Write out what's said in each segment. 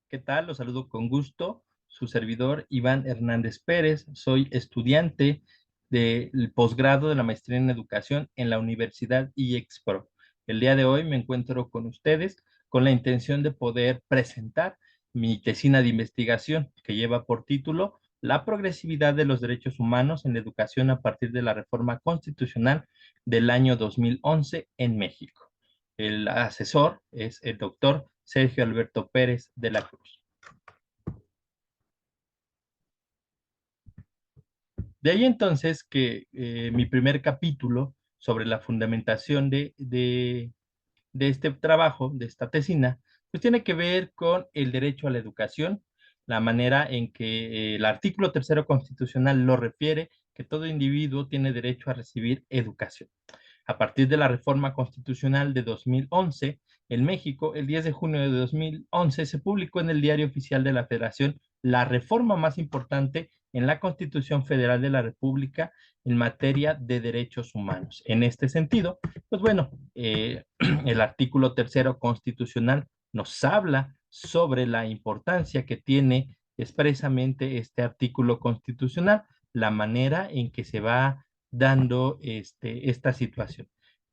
¿Qué tal? Los saludo con gusto. Su servidor Iván Hernández Pérez. Soy estudiante del posgrado de la maestría en educación en la Universidad IEXPRO. El día de hoy me encuentro con ustedes con la intención de poder presentar mi tesina de investigación que lleva por título La progresividad de los derechos humanos en la educación a partir de la reforma constitucional del año 2011 en México. El asesor es el doctor Sergio Alberto Pérez de la Cruz. De ahí entonces que mi primer capítulo sobre la fundamentación de este trabajo, de esta tesina, pues tiene que ver con el derecho a la educación, la manera en que el artículo tercero constitucional lo refiere, que todo individuo tiene derecho a recibir educación. A partir de la reforma constitucional de 2011, en México, el 10 de junio de 2011, se publicó en el Diario Oficial de la Federación la reforma más importante en la Constitución Federal de la República en materia de derechos humanos. En este sentido, pues bueno, el artículo tercero constitucional nos habla sobre la importancia que tiene expresamente este artículo constitucional, la manera en que se va dando esta situación.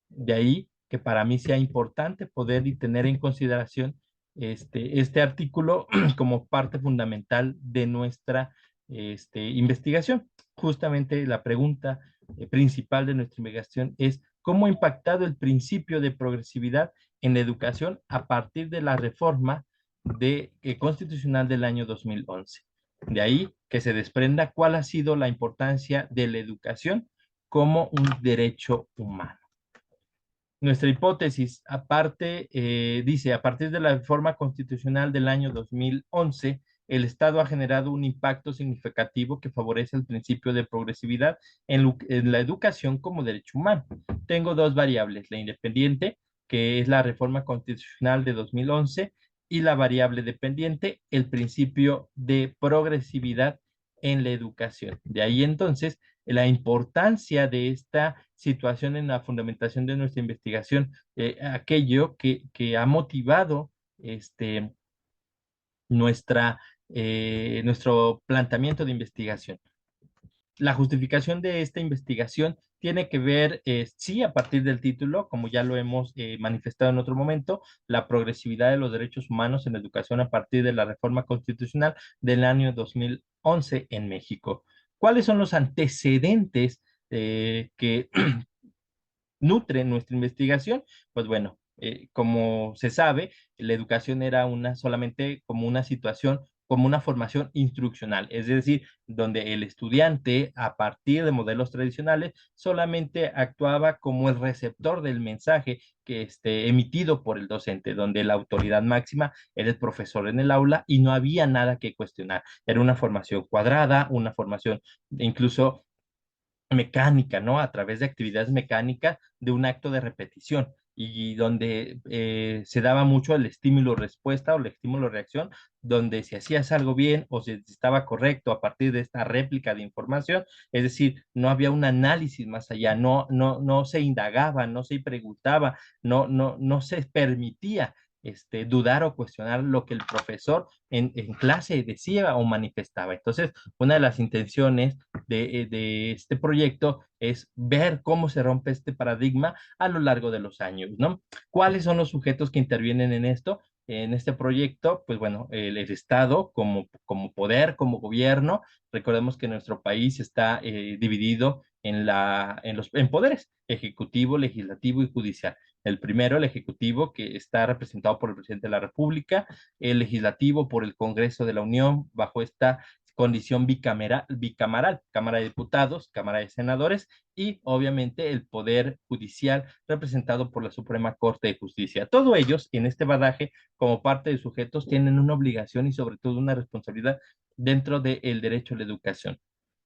De ahí que para mí sea importante poder y tener en consideración este artículo como parte fundamental de nuestra investigación. Justamente la pregunta principal de nuestra investigación es cómo ha impactado el principio de progresividad en la educación a partir de la reforma constitucional del año 2011. De ahí que se desprenda cuál ha sido la importancia de la educación como un derecho humano. Nuestra hipótesis, aparte, dice, a partir de la reforma constitucional del año 2011, el Estado ha generado un impacto significativo que favorece el principio de progresividad en la educación como derecho humano. Tengo dos variables, la independiente, que es la reforma constitucional de 2011, y la variable dependiente, el principio de progresividad en la educación. De ahí entonces la importancia de esta situación en la fundamentación de nuestra investigación, aquello que ha motivado nuestra, nuestro planteamiento de investigación. La justificación de esta investigación tiene que ver, sí, a partir del título, como ya lo hemos manifestado en otro momento, la progresividad de los derechos humanos en la educación a partir de la reforma constitucional del año 2011 en México. ¿Cuáles son los antecedentes que nutre nuestra investigación? Pues bueno, como se sabe, la educación era solamente como una situación, como una formación instruccional, es decir, donde el estudiante, a partir de modelos tradicionales, solamente actuaba como el receptor del mensaje que emitido por el docente, donde la autoridad máxima era el profesor en el aula y no había nada que cuestionar. Era una formación cuadrada, una formación incluso mecánica, ¿no? A través de actividades mecánicas de un acto de repetición y donde se daba mucho el estímulo-respuesta o el estímulo-reacción, donde si hacías algo bien o si estaba correcto a partir de esta réplica de información, es decir, no había un análisis más allá, no se indagaba, no se preguntaba, no se permitía dudar o cuestionar lo que el profesor en clase decía o manifestaba. Entonces, una de las intenciones de este proyecto es ver cómo se rompe este paradigma a lo largo de los años, ¿no? ¿Cuáles son los sujetos que intervienen en esto? En este proyecto, pues bueno, el Estado como poder, como gobierno, recordemos que nuestro país está dividido en poderes, ejecutivo, legislativo y judicial. El primero, el ejecutivo, que está representado por el presidente de la República, el legislativo por el Congreso de la Unión, bajo esta condición bicamaral, Cámara de Diputados, Cámara de Senadores y obviamente el Poder Judicial representado por la Suprema Corte de Justicia. Todos ellos en este badaje, como parte de sujetos, tienen una obligación y sobre todo una responsabilidad dentro del derecho a la educación.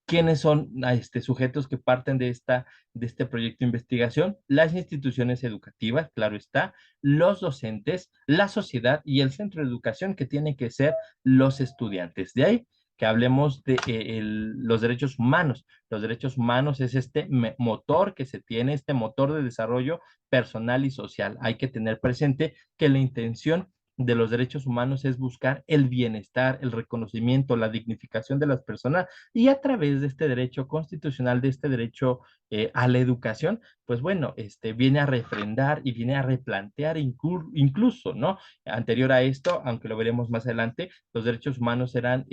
¿Quiénes son sujetos que parten de este proyecto de investigación? Las instituciones educativas, claro está, los docentes, la sociedad y el centro de educación que tienen que ser los estudiantes. De ahí que hablemos de los derechos humanos. Los derechos humanos es este motor que se tiene, este motor de desarrollo personal y social. Hay que tener presente que la intención de los derechos humanos es buscar el bienestar, el reconocimiento, la dignificación de las personas y a través de este derecho constitucional, de este derecho a la educación, pues bueno, viene a refrendar y viene a replantear incluso, ¿no? Anterior a esto, aunque lo veremos más adelante, los derechos humanos eran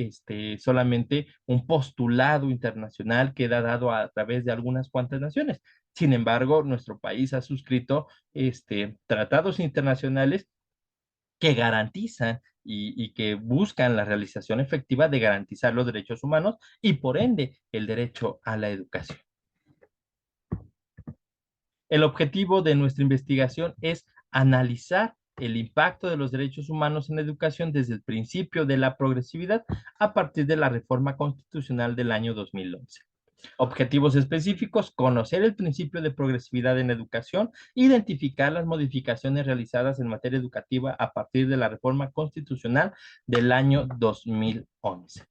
solamente un postulado internacional que era dado a través de algunas cuantas naciones. Sin embargo, nuestro país ha suscrito tratados internacionales que garantizan y que buscan la realización efectiva de garantizar los derechos humanos y por ende el derecho a la educación. El objetivo de nuestra investigación es analizar el impacto de los derechos humanos en la educación desde el principio de la progresividad a partir de la reforma constitucional del año 2011. Objetivos específicos: conocer el principio de progresividad en la educación, identificar las modificaciones realizadas en materia educativa a partir de la reforma constitucional del año 2011.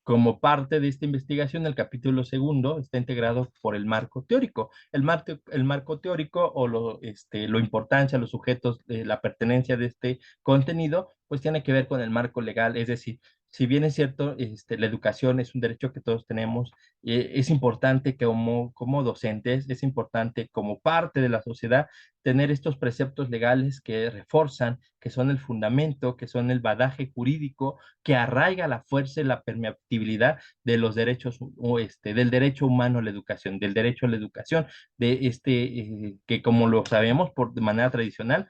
Como parte de esta investigación, el capítulo segundo está integrado por el marco teórico. El marco teórico o lo importancia, los sujetos, la pertenencia de este contenido, pues tiene que ver con el marco legal. Es decir, si bien es cierto, la educación es un derecho que todos tenemos, es importante que como docentes, es importante como parte de la sociedad tener estos preceptos legales que reforzan, que son el fundamento, que son el badaje jurídico que arraiga la fuerza y la permeabilidad de los derechos del derecho humano a la educación, del derecho a la educación, que como lo sabemos de manera tradicional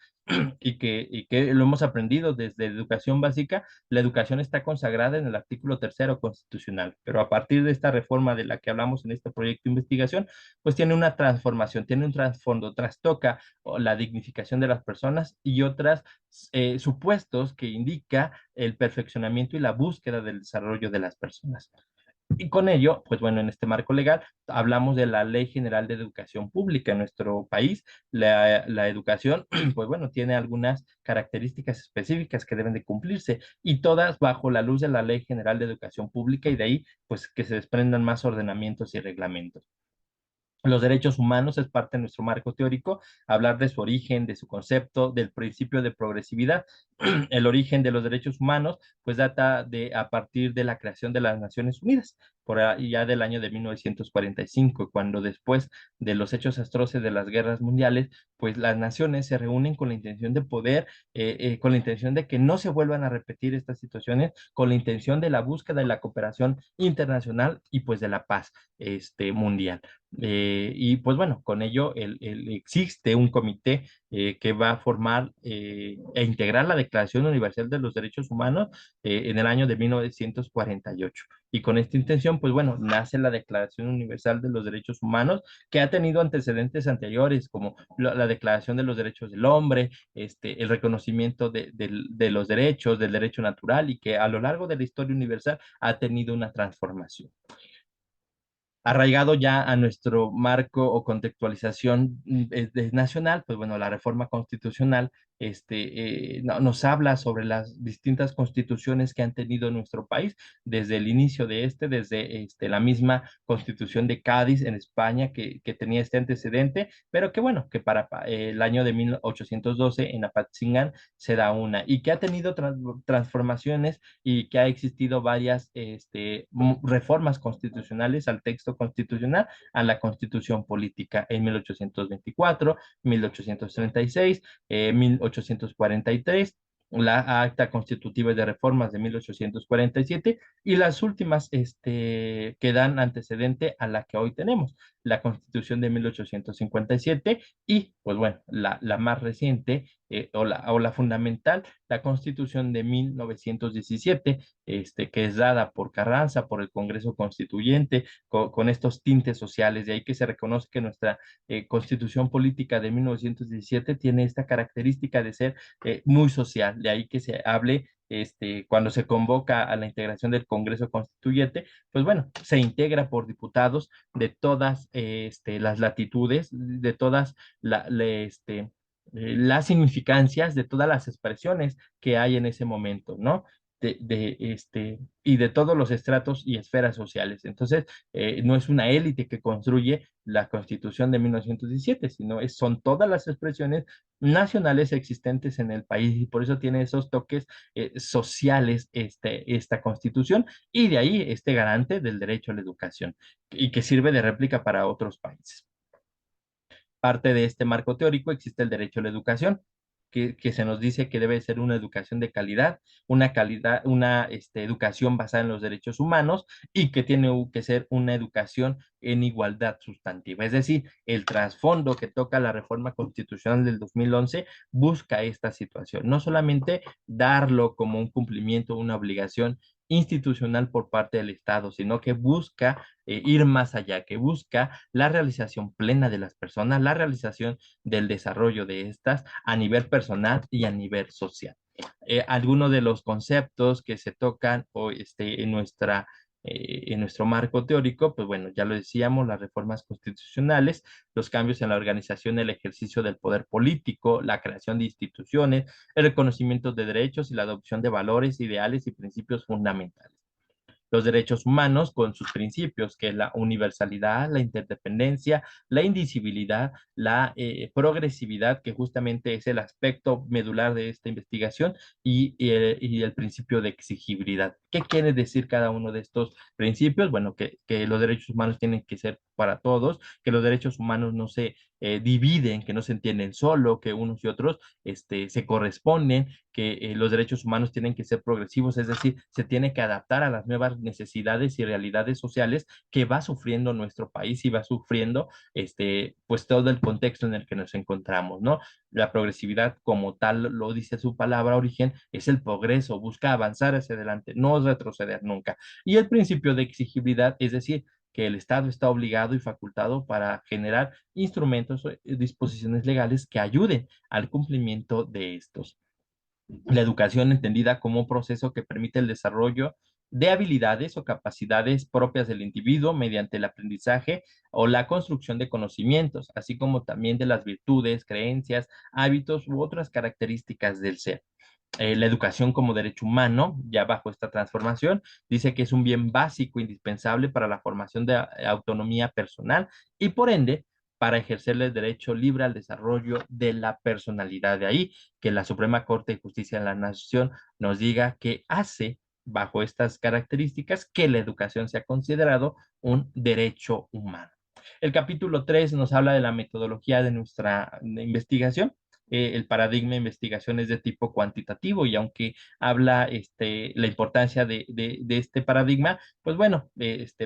y que lo hemos aprendido desde educación básica, la educación está consagrada en el artículo tercero constitucional, pero a partir de esta reforma de la que hablamos en este proyecto de investigación, pues tiene una transformación, tiene un trasfondo, trastoca la dignificación de las personas y otras supuestos que indica el perfeccionamiento y la búsqueda del desarrollo de las personas. Y con ello, pues bueno, en este marco legal hablamos de la Ley General de Educación Pública en nuestro país. La educación, pues bueno, tiene algunas características específicas que deben de cumplirse y todas bajo la luz de la Ley General de Educación Pública y de ahí, pues que se desprendan más ordenamientos y reglamentos. Los derechos humanos es parte de nuestro marco teórico, hablar de su origen, de su concepto, del principio de progresividad. El origen de los derechos humanos, pues data a partir de la creación de las Naciones Unidas, por ahí ya del año de 1945, cuando después de los hechos atroces de las guerras mundiales, pues las naciones se reúnen con la intención de poder, con la intención de que no se vuelvan a repetir estas situaciones, con la intención de la búsqueda de la cooperación internacional y pues de la paz mundial. Y pues bueno, con ello existe un comité que va a formar e integrar la Declaración Universal de los Derechos Humanos en el año de 1948. Y con esta intención, pues bueno, nace la Declaración Universal de los Derechos Humanos, que ha tenido antecedentes anteriores, como la Declaración de los Derechos del Hombre, el reconocimiento de los derechos, del derecho natural, y que a lo largo de la historia universal ha tenido una transformación arraigado ya a nuestro marco o contextualización nacional, pues bueno, la reforma constitucional nos habla sobre las distintas constituciones que han tenido nuestro país desde el inicio desde la misma constitución de Cádiz en España que tenía este antecedente, pero que bueno, que para el año de 1812 en Apatzingán se da una y que ha tenido transformaciones y que ha existido varias reformas constitucionales al texto constitucional, a la constitución política en 1824, 1836, 1843, la Acta Constitutiva de Reformas de 1847 y las últimas que dan antecedente a la que hoy tenemos, la Constitución de 1857 y, pues bueno, la más reciente o la fundamental, la Constitución de 1917, que es dada por Carranza, por el Congreso Constituyente, con estos tintes sociales. De ahí que se reconoce que nuestra Constitución Política de 1917 tiene esta característica de ser muy social. De ahí que se hable cuando se convoca a la integración del Congreso Constituyente, pues bueno, se integra por diputados de todas las latitudes, de todas las significancias, de todas las expresiones que hay en ese momento, ¿no? y de todos los estratos y esferas sociales. Entonces, no es una élite que construye la Constitución de 1917, sino son todas las expresiones nacionales existentes en el país y por eso tiene esos toques sociales esta Constitución y de ahí este garante del derecho a la educación y que sirve de réplica para otros países. Parte de este marco teórico existe el derecho a la educación, que se nos dice que debe ser una educación de calidad, una educación basada en los derechos humanos y que tiene que ser una educación en igualdad sustantiva. Es decir, el trasfondo que toca la reforma constitucional del 2011 busca esta situación, no solamente darlo como un cumplimiento, una obligación institucional por parte del Estado, sino que busca ir más allá, que busca la realización plena de las personas, la realización del desarrollo de estas a nivel personal y a nivel social. Algunos de los conceptos que se tocan hoy en nuestro marco teórico, pues bueno, ya lo decíamos, las reformas constitucionales, los cambios en la organización, el ejercicio del poder político, la creación de instituciones, el reconocimiento de derechos y la adopción de valores, ideales y principios fundamentales. Los derechos humanos con sus principios, que es la universalidad, la interdependencia, la indivisibilidad, la progresividad, que justamente es el aspecto medular de esta investigación, y el principio de exigibilidad. ¿Qué quiere decir cada uno de estos principios? Bueno, que los derechos humanos tienen que ser para todos, que los derechos humanos no se dividen, que no se entienden solo, que unos y otros se corresponden, que los derechos humanos tienen que ser progresivos, es decir, se tiene que adaptar a las nuevas necesidades y realidades sociales que va sufriendo nuestro país y va sufriendo pues todo el contexto en el que nos encontramos, ¿no? La progresividad como tal, lo dice su palabra origen, es el progreso, busca avanzar hacia adelante, no retroceder nunca. Y el principio de exigibilidad, es decir, que el Estado está obligado y facultado para generar instrumentos o disposiciones legales que ayuden al cumplimiento de estos. La educación entendida como un proceso que permite el desarrollo de habilidades o capacidades propias del individuo mediante el aprendizaje o la construcción de conocimientos, así como también de las virtudes, creencias, hábitos u otras características del ser. La educación como derecho humano, ya bajo esta transformación, dice que es un bien básico, indispensable para la formación de autonomía personal y por ende para ejercer el derecho libre al desarrollo de la personalidad. De ahí que la Suprema Corte de Justicia de la Nación nos diga que hace, bajo estas características, que la educación sea considerado un derecho humano. El capítulo 3 nos habla de la metodología de nuestra investigación. El paradigma de investigación es de tipo cuantitativo y aunque habla la importancia de este paradigma, pues bueno,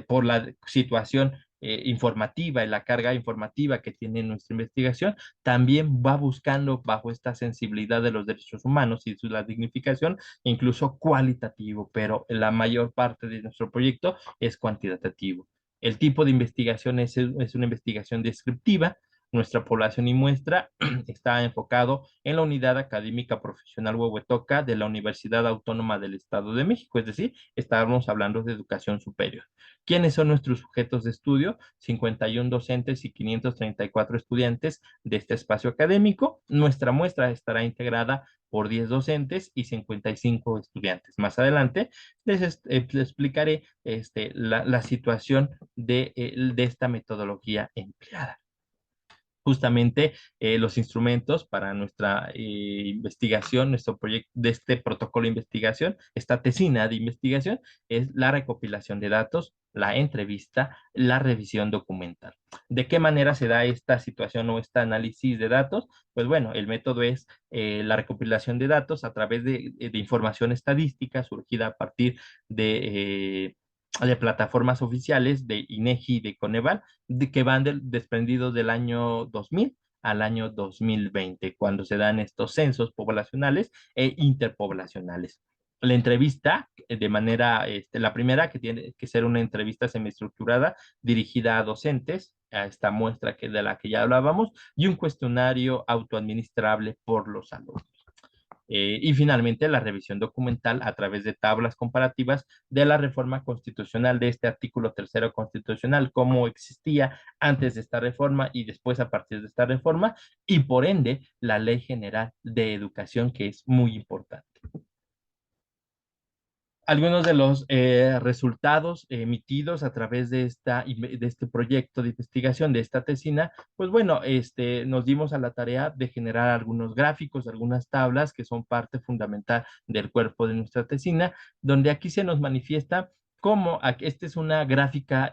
por la situación informativa y la carga informativa que tiene nuestra investigación, también va buscando bajo esta sensibilidad de los derechos humanos y la dignificación, incluso cualitativo, pero la mayor parte de nuestro proyecto es cuantitativo. El tipo de investigación es una investigación descriptiva. Nuestra población y muestra está enfocado en la unidad académica profesional Huehuetoca de la Universidad Autónoma del Estado de México, es decir, estábamos hablando de educación superior. ¿Quiénes son nuestros sujetos de estudio? 51 docentes y 534 estudiantes de este espacio académico. Nuestra muestra estará integrada por 10 docentes y 55 estudiantes. Más adelante les explicaré la situación de esta metodología empleada. Justamente los instrumentos para nuestra investigación, nuestro proyecto de este protocolo de investigación, esta tesina de investigación, es la recopilación de datos, la entrevista, la revisión documental. ¿De qué manera se da esta situación o este análisis de datos? Pues bueno, el método es la recopilación de datos a través de información estadística surgida a partir de plataformas oficiales de INEGI y de Coneval, que van desprendidos del año 2000 al año 2020, cuando se dan estos censos poblacionales e interpoblacionales. La entrevista, de manera, la primera que tiene que ser una entrevista semiestructurada dirigida a docentes, a esta muestra de la que ya hablábamos, y un cuestionario autoadministrable por los alumnos. Y finalmente, la revisión documental a través de tablas comparativas de la reforma constitucional de este artículo tercero constitucional, cómo existía antes de esta reforma y después a partir de esta reforma, y por ende la Ley General de Educación, que es muy importante. Algunos de los resultados emitidos a través de, de este proyecto de investigación, de esta tesina, pues bueno, nos dimos a la tarea de generar algunos gráficos, algunas tablas que son parte fundamental del cuerpo de nuestra tesina, donde aquí se nos manifiesta cómo esta es una gráfica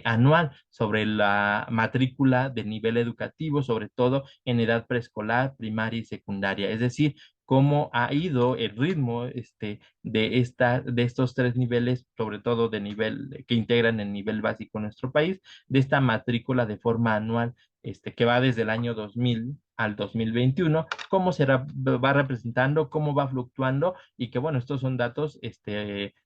anual sobre la matrícula de nivel educativo, sobre todo en edad preescolar, primaria y secundaria. Es decir, cómo ha ido el ritmo de estos tres niveles, sobre todo de nivel que integran el nivel básico en nuestro país, de esta matrícula de forma anual, que va desde el año 2000 al 2021, cómo va representando, cómo va fluctuando y que bueno, estos son datos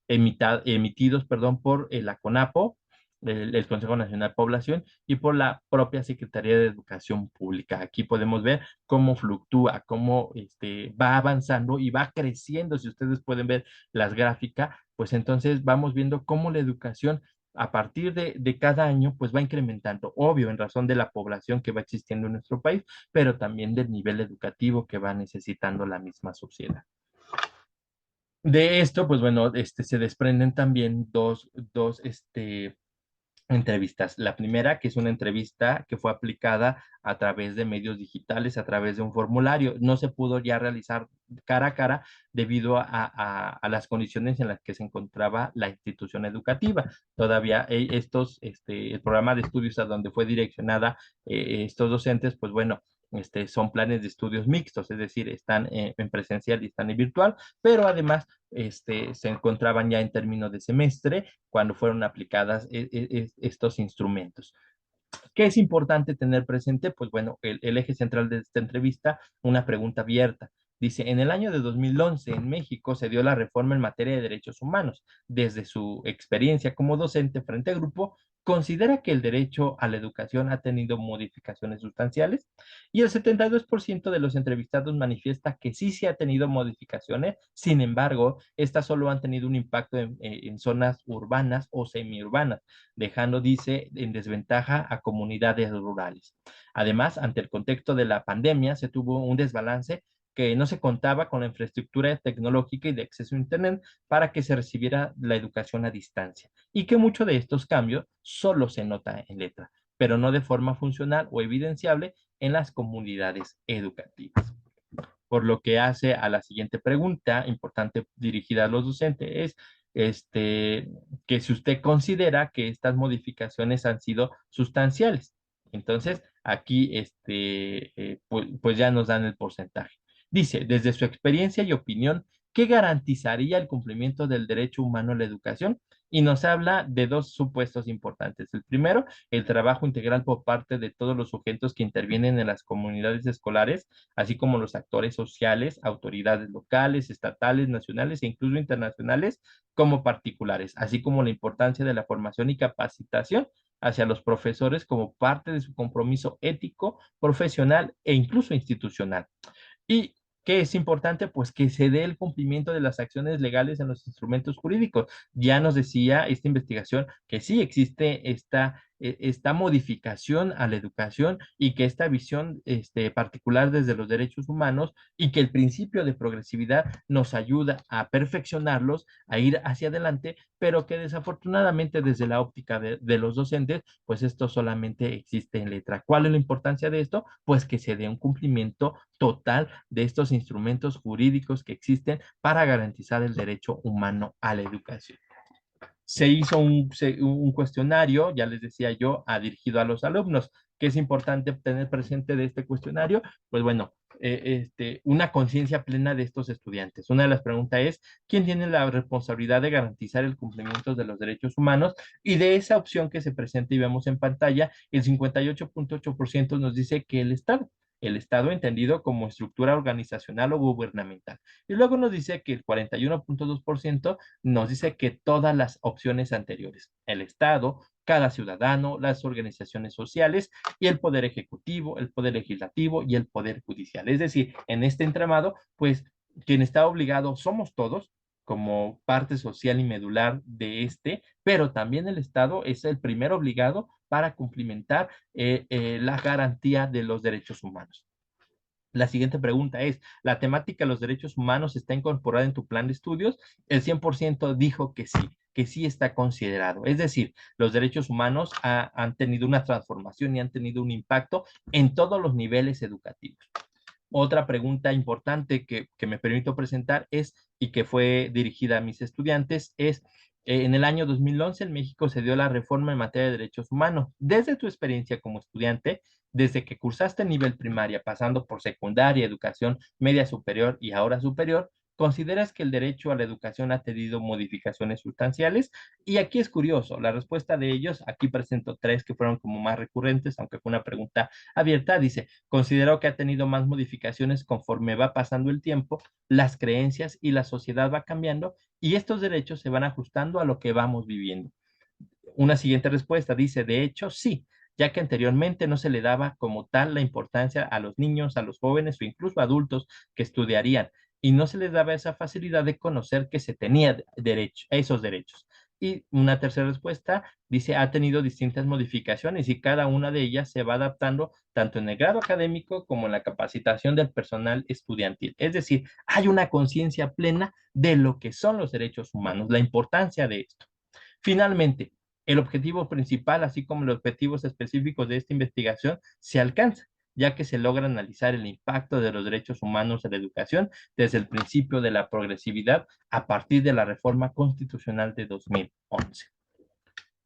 emitidos, perdón, por la CONAPO, el Consejo Nacional de Población, y por la propia Secretaría de Educación Pública. Aquí podemos ver cómo fluctúa, cómo va avanzando y va creciendo. Si ustedes pueden ver las gráficas, pues entonces vamos viendo cómo la educación a partir de cada año, pues va incrementando, obvio, en razón de la población que va existiendo en nuestro país, pero también del nivel educativo que va necesitando la misma sociedad. De esto, pues bueno, se desprenden también dos entrevistas. La primera, que es una entrevista que fue aplicada a través de medios digitales, a través de un formulario. No se pudo ya realizar cara a cara debido a las condiciones en las que se encontraba la institución educativa. Todavía el programa de estudios a donde fue direccionada estos docentes, pues bueno, son planes de estudios mixtos, es decir, están en presencial y están en virtual, pero además se encontraban ya en términos de semestre cuando fueron aplicadas estos instrumentos. ¿Qué es importante tener presente? Pues bueno, el eje central de esta entrevista, una pregunta abierta. Dice, en el año de 2011 en México se dio la reforma en materia de derechos humanos. Desde su experiencia como docente frente a grupo, ¿considera que el derecho a la educación ha tenido modificaciones sustanciales? Y el 72% de los entrevistados manifiesta que sí se ha tenido modificaciones, sin embargo, estas solo han tenido un impacto en zonas urbanas o semiurbanas, dejando, dice, en desventaja a comunidades rurales. Además, ante el contexto de la pandemia, se tuvo un desbalance que no se contaba con la infraestructura tecnológica y de acceso a Internet para que se recibiera la educación a distancia, y que muchos de estos cambios solo se nota en letra, pero no de forma funcional o evidenciable en las comunidades educativas. Por lo que hace a la siguiente pregunta, importante dirigida a los docentes, es que si usted considera que estas modificaciones han sido sustanciales. Entonces, aquí pues ya nos dan el porcentaje. Dice, desde su experiencia y opinión, ¿qué garantizaría el cumplimiento del derecho humano a la educación? Y nos habla de dos supuestos importantes. El primero, el trabajo integral por parte de todos los sujetos que intervienen en las comunidades escolares, así como los actores sociales, autoridades locales, estatales, nacionales e incluso internacionales, como particulares, así como la importancia de la formación y capacitación hacia los profesores como parte de su compromiso ético, profesional e incluso institucional. Y ¿qué es importante? Pues que se dé el cumplimiento de las acciones legales en los instrumentos jurídicos. Ya nos decía esta investigación que sí existe esta modificación a la educación y que esta visión particular desde los derechos humanos y que el principio de progresividad nos ayuda a perfeccionarlos, a ir hacia adelante, pero que desafortunadamente desde la óptica de los docentes, pues esto solamente existe en letra. ¿Cuál es la importancia de esto? Pues que se dé un cumplimiento total de estos instrumentos jurídicos que existen para garantizar el derecho humano a la educación. Se hizo un cuestionario, ya les decía yo, dirigido a los alumnos. ¿Qué es importante tener presente de este cuestionario? Pues bueno, una conciencia plena de estos estudiantes. Una de las preguntas es, ¿quién tiene la responsabilidad de garantizar el cumplimiento de los derechos humanos? Y de esa opción que se presenta y vemos en pantalla, el 58.8% nos dice que el Estado entendido como estructura organizacional o gubernamental. Y luego nos dice que el 41.2% nos dice que todas las opciones anteriores, el Estado, cada ciudadano, las organizaciones sociales y el poder ejecutivo, el poder legislativo y el poder judicial. Es decir, en este entramado, pues quien está obligado somos todos como parte social y medular de pero también el Estado es el primer obligado para cumplimentar la garantía de los derechos humanos. La siguiente pregunta es, ¿la temática de los derechos humanos está incorporada en tu plan de estudios? El 100% dijo que sí está considerado. Es decir, los derechos humanos han tenido una transformación y han tenido un impacto en todos los niveles educativos. Otra pregunta importante que me permito presentar es, y que fue dirigida a mis estudiantes, es, en el año 2011 en México se dio la reforma en materia de derechos humanos. Desde tu experiencia como estudiante, desde que cursaste nivel primaria, pasando por secundaria, educación media superior y ahora superior, ¿consideras que el derecho a la educación ha tenido modificaciones sustanciales? Y aquí es curioso, la respuesta de ellos, aquí presento tres que fueron como más recurrentes, aunque fue una pregunta abierta, dice, considero que ha tenido más modificaciones conforme va pasando el tiempo, las creencias y la sociedad va cambiando y estos derechos se van ajustando a lo que vamos viviendo. Una siguiente respuesta dice, de hecho, sí, ya que anteriormente no se le daba como tal la importancia a los niños, a los jóvenes o incluso adultos que estudiarían y no se les daba esa facilidad de conocer que se tenía derecho, esos derechos. Y una tercera respuesta dice, ha tenido distintas modificaciones y cada una de ellas se va adaptando tanto en el grado académico como en la capacitación del personal estudiantil. Es decir, hay una conciencia plena de lo que son los derechos humanos, la importancia de esto. Finalmente, el objetivo principal, así como los objetivos específicos de esta investigación, se alcanza, ya que se logra analizar el impacto de los derechos humanos en la educación desde el principio de la progresividad a partir de la reforma constitucional de 2011.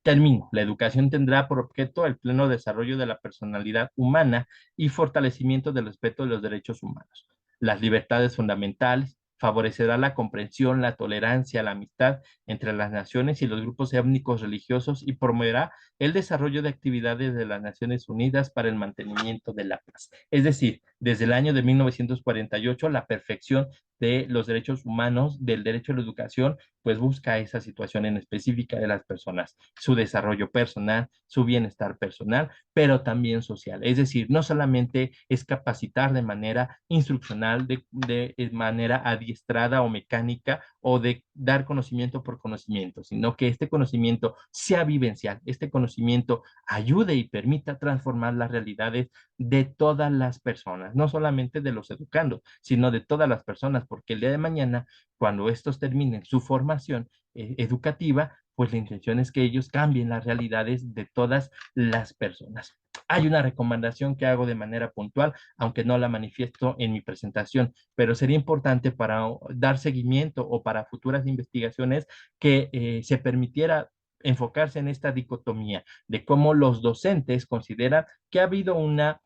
Termino. La educación tendrá por objeto el pleno desarrollo de la personalidad humana y fortalecimiento del respeto de los derechos humanos, las libertades fundamentales, favorecerá la comprensión, la tolerancia, la amistad entre las naciones y los grupos étnicos religiosos y promoverá el desarrollo de actividades de las Naciones Unidas para el mantenimiento de la paz. Es decir, desde el año de 1948, la perfección de los derechos humanos, del derecho a la educación, pues busca esa situación en específica de las personas, su desarrollo personal, su bienestar personal, pero también social. Es decir, no solamente es capacitar de manera instruccional, de manera adiestrada o mecánica o de dar conocimiento por conocimiento, sino que este conocimiento sea vivencial, este conocimiento ayude y permita transformar las realidades de todas las personas, no solamente de los educandos, sino de todas las personas, porque el día de mañana, cuando estos terminen su formación educativa, pues la intención es que ellos cambien las realidades de todas las personas. Hay una recomendación que hago de manera puntual, aunque no la manifiesto en mi presentación, pero sería importante para dar seguimiento o para futuras investigaciones que se permitiera enfocarse en esta dicotomía de cómo los docentes consideran que ha habido una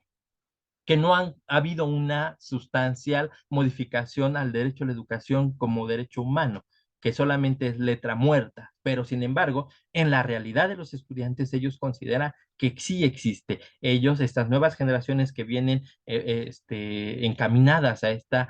que no ha habido una sustancial modificación al derecho a la educación como derecho humano, que solamente es letra muerta, pero sin embargo, en la realidad de los estudiantes, ellos consideran que sí existe. Ellos, estas nuevas generaciones que vienen encaminadas a esta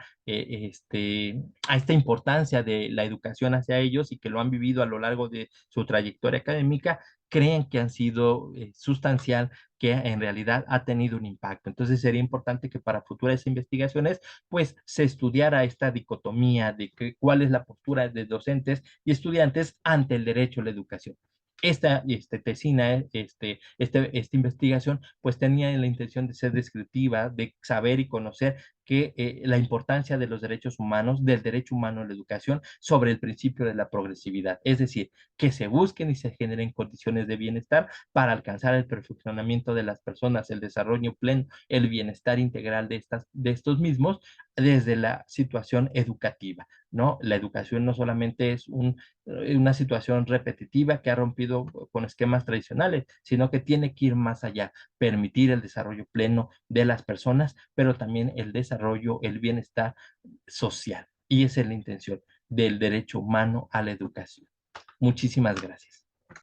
importancia de la educación hacia ellos y que lo han vivido a lo largo de su trayectoria académica, creen que han sido sustancial, que en realidad ha tenido un impacto. Entonces sería importante que para futuras investigaciones pues se estudiara esta dicotomía de cuál es la postura de docentes y estudiantes ante el derecho a la educación. Esta tesina, esta investigación, pues tenía la intención de ser descriptiva, de saber y conocer que la importancia de los derechos humanos, del derecho humano a la educación, sobre el principio de la progresividad. Es decir, que se busquen y se generen condiciones de bienestar para alcanzar el perfeccionamiento de las personas, el desarrollo pleno, el bienestar integral de estos mismos desde la situación educativa, ¿no? La educación no solamente es una situación repetitiva que ha rompido con esquemas tradicionales, sino que tiene que ir más allá, permitir el desarrollo pleno de las personas, pero también el desarrollo, el bienestar social. Y esa es la intención del derecho humano a la educación. Muchísimas gracias.